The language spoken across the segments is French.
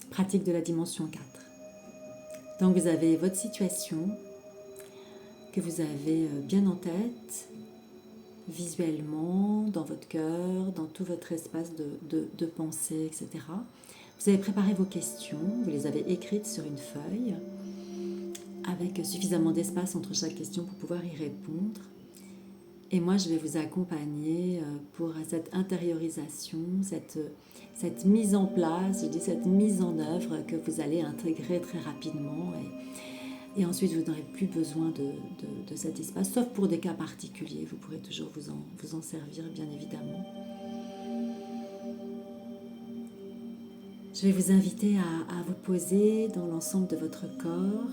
pratique de la dimension 4. Donc vous avez votre situation que vous avez bien en tête, visuellement, dans votre cœur, dans tout votre espace de pensée, etc. Vous avez préparé vos questions, vous les avez écrites sur une feuille, avec suffisamment d'espace entre chaque question pour pouvoir y répondre. Et moi, je vais vous accompagner pour cette intériorisation, cette mise en place, je dis cette mise en œuvre que vous allez intégrer très rapidement. Et ensuite, vous n'aurez plus besoin de cet espace, sauf pour des cas particuliers. Vous pourrez toujours vous en servir, bien évidemment. Je vais vous inviter à vous poser dans l'ensemble de votre corps,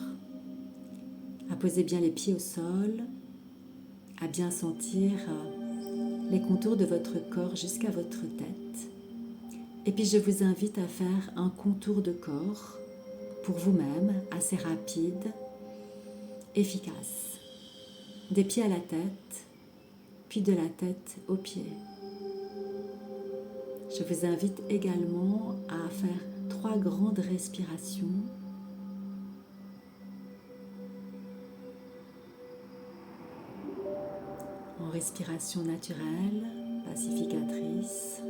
à poser bien les pieds au sol, à bien sentir les contours de votre corps jusqu'à votre tête. Et puis je vous invite à faire un contour de corps pour vous-même, assez rapide, efficace. Des pieds à la tête, puis de la tête aux pieds. Je vous invite également à faire 3 grandes respirations. En respiration naturelle, pacificatrice.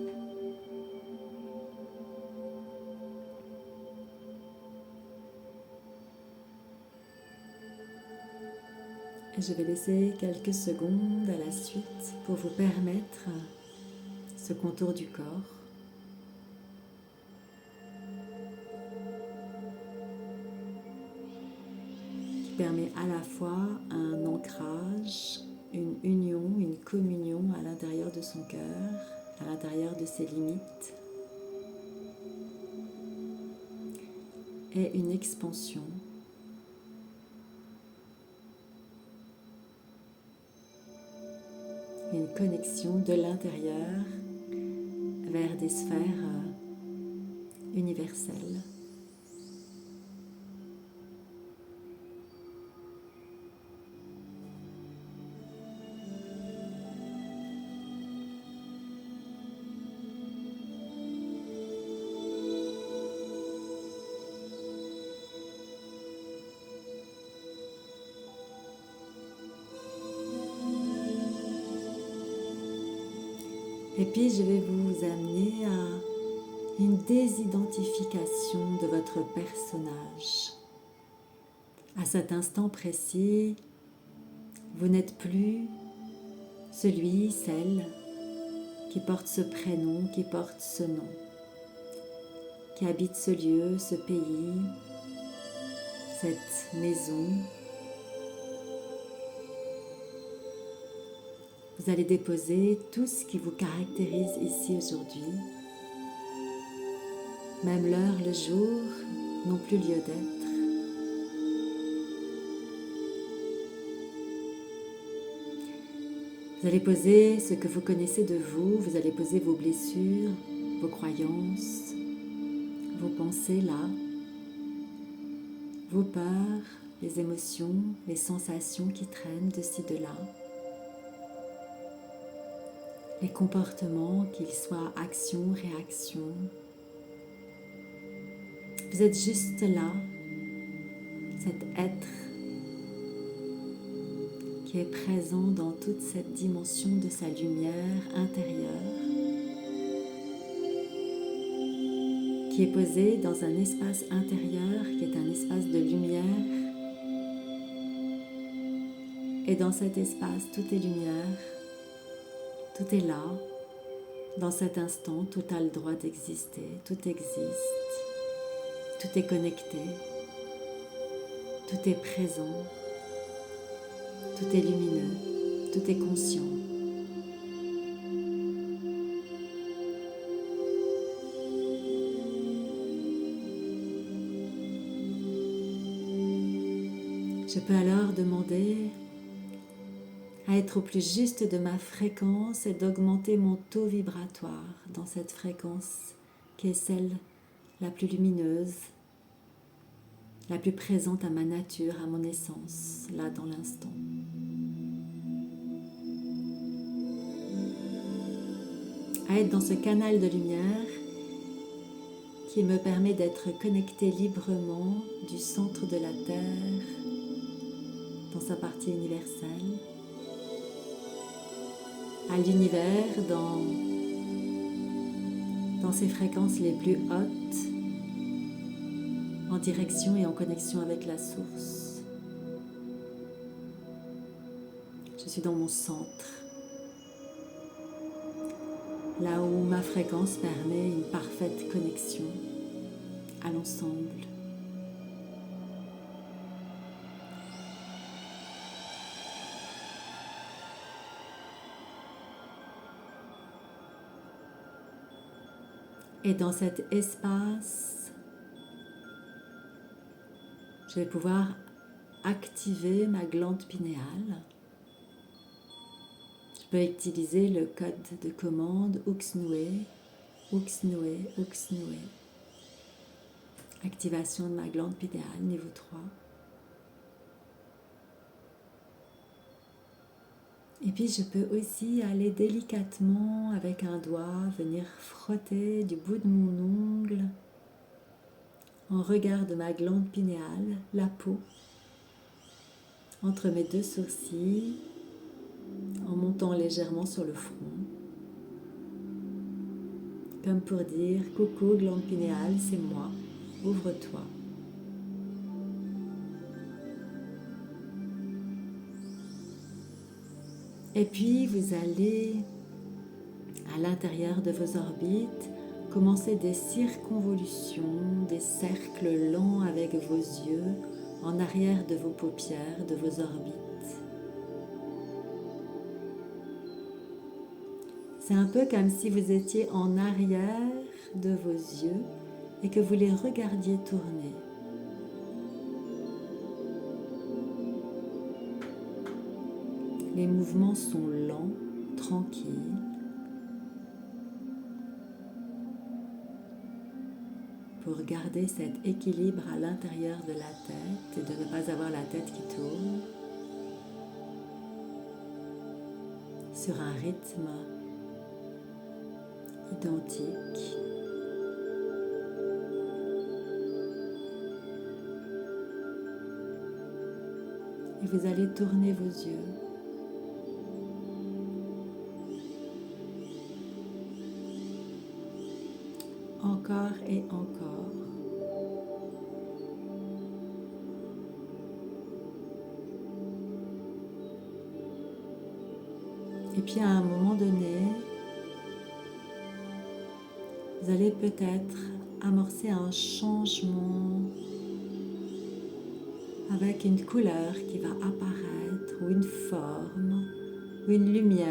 Et je vais laisser quelques secondes à la suite pour vous permettre ce contour du corps. Qui permet à la fois un ancrage, une union, une communion à l'intérieur de son cœur, à l'intérieur de ses limites, et une expansion. Une connexion de l'intérieur vers des sphères universelles. Et puis je vais vous amener à une désidentification de votre personnage. À cet instant précis, vous n'êtes plus celui, celle qui porte ce prénom, qui porte ce nom, qui habite ce lieu, ce pays, cette maison. Vous allez déposer tout ce qui vous caractérise ici aujourd'hui. Même l'heure, le jour n'ont plus lieu d'être. Vous allez poser ce que vous connaissez de vous, vous allez poser vos blessures, vos croyances, vos pensées là, vos peurs, les émotions, les sensations qui traînent de ci, de là. Les comportements, qu'ils soient action, réaction. Vous êtes juste là, cet être qui est présent dans toute cette dimension de sa lumière intérieure, qui est posé dans un espace intérieur qui est un espace de lumière. Et dans cet espace, tout est lumière, tout est là. Dans cet instant, tout a le droit d'exister, tout existe, tout est connecté, tout est présent, tout est lumineux, tout est conscient. Je peux alors demander à être au plus juste de ma fréquence et d'augmenter mon taux vibratoire dans cette fréquence qui est celle la plus lumineuse, la plus présente à ma nature, à mon essence, là dans l'instant. À être dans ce canal de lumière qui me permet d'être connecté librement du centre de la Terre dans sa partie universelle, à l'univers dans ses fréquences les plus hautes, en direction et en connexion avec la source. Je suis dans mon centre, là où ma fréquence permet une parfaite connexion à l'ensemble. Et dans cet espace, je vais pouvoir activer ma glande pinéale. Je peux utiliser le code de commande Uxnue, Uxnue, Uxnue. Activation de ma glande pinéale, niveau 3. Et puis je peux aussi aller délicatement avec un doigt, venir frotter du bout de mon ongle en regard de ma glande pinéale, la peau, entre mes deux sourcils, en montant légèrement sur le front. Comme pour dire, coucou glande pinéale, c'est moi, ouvre-toi. Et puis vous allez, à l'intérieur de vos orbites, commencer des circonvolutions, des cercles lents avec vos yeux, en arrière de vos paupières, de vos orbites. C'est un peu comme si vous étiez en arrière de vos yeux et que vous les regardiez tourner. Les mouvements sont lents, tranquilles. Pour garder cet équilibre à l'intérieur de la tête et de ne pas avoir la tête qui tourne sur un rythme identique. Et vous allez tourner vos yeux. Encore et encore. Et puis à un moment donné, vous allez peut-être amorcer un changement avec une couleur qui va apparaître, ou une forme, ou une lumière.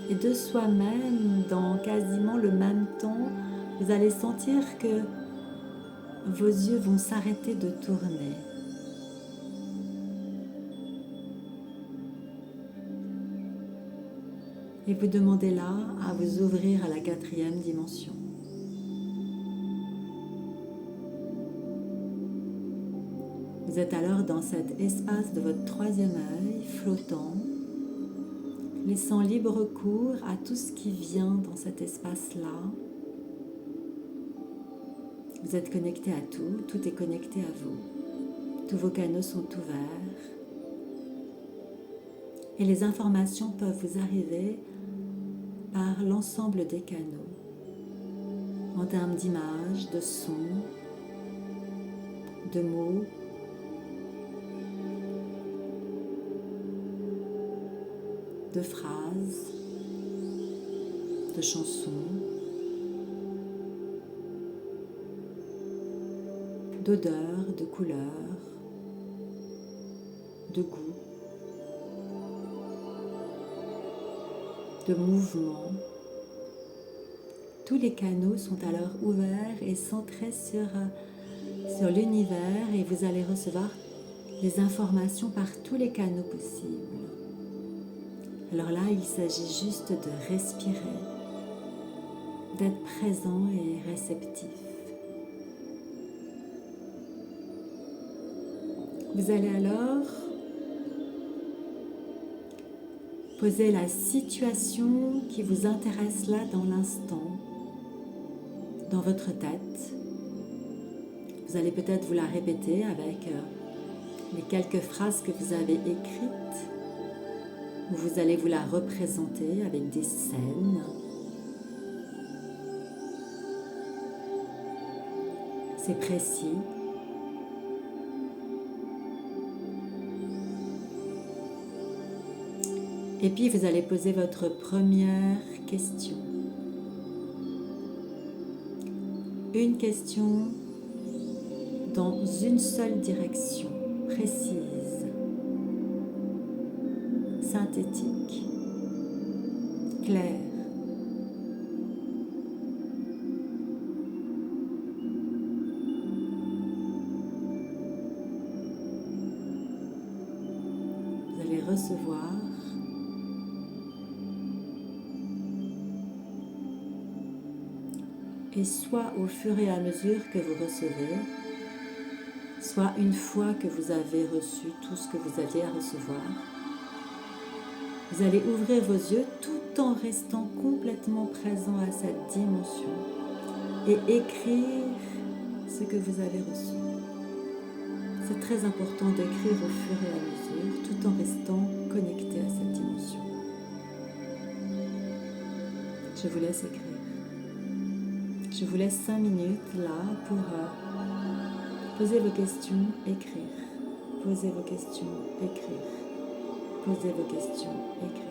Et de soi-même, dans quasiment le même temps, vous allez sentir que vos yeux vont s'arrêter de tourner. Et vous demandez là à vous ouvrir à la 4e dimension. Vous êtes alors dans cet espace de votre 3e œil flottant, laissant libre cours à tout ce qui vient dans cet espace-là. Vous êtes connecté à tout, tout est connecté à vous. Tous vos canaux sont ouverts. Et les informations peuvent vous arriver par l'ensemble des canaux, en termes d'images, de sons, de mots, de phrases, de chansons, d'odeurs, de couleurs, de goûts, de mouvements. Tous les canaux sont alors ouverts et centrés sur l'univers et vous allez recevoir les informations par tous les canaux possibles. Alors là, il s'agit juste de respirer, d'être présent et réceptif. Vous allez alors Posez la situation qui vous intéresse là dans l'instant, dans votre tête. Vous allez peut-être vous la répéter avec les quelques phrases que vous avez écrites, ou vous allez vous la représenter avec des scènes. C'est précis. Et puis vous allez poser votre première question. Une question dans une seule direction, précise, synthétique, claire. Vous allez recevoir et soit au fur et à mesure que vous recevez, soit une fois que vous avez reçu tout ce que vous aviez à recevoir, vous allez ouvrir vos yeux tout en restant complètement présent à cette dimension et écrire ce que vous avez reçu. C'est très important d'écrire au fur et à mesure tout en restant connecté à cette dimension. Je vous laisse écrire. Je vous laisse 5 minutes là pour poser vos questions, écrire. Posez vos questions, écrire. Posez vos questions, écrire.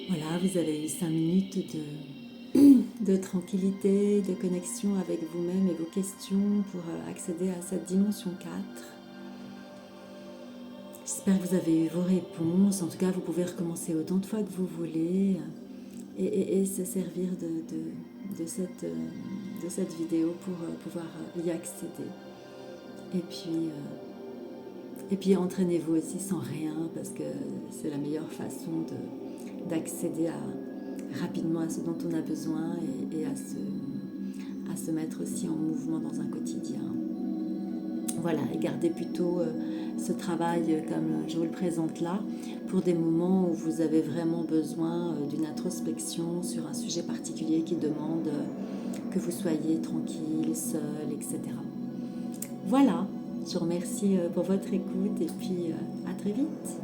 Voilà, vous avez eu 5 minutes de tranquillité, de connexion avec vous-même et vos questions pour accéder à cette dimension 4. J'espère que vous avez eu vos réponses. En tout cas, vous pouvez recommencer autant de fois que vous voulez et se servir de cette vidéo pour pouvoir y accéder. Et puis entraînez-vous aussi sans rien parce que c'est la meilleure façon d'accéder rapidement à ce dont on a besoin et à se mettre aussi en mouvement dans un quotidien. Voilà, et gardez plutôt ce travail comme je vous le présente là pour des moments où vous avez vraiment besoin d'une introspection sur un sujet particulier qui demande que vous soyez tranquille, seul, etc. Voilà, je vous remercie pour votre écoute et puis à très vite.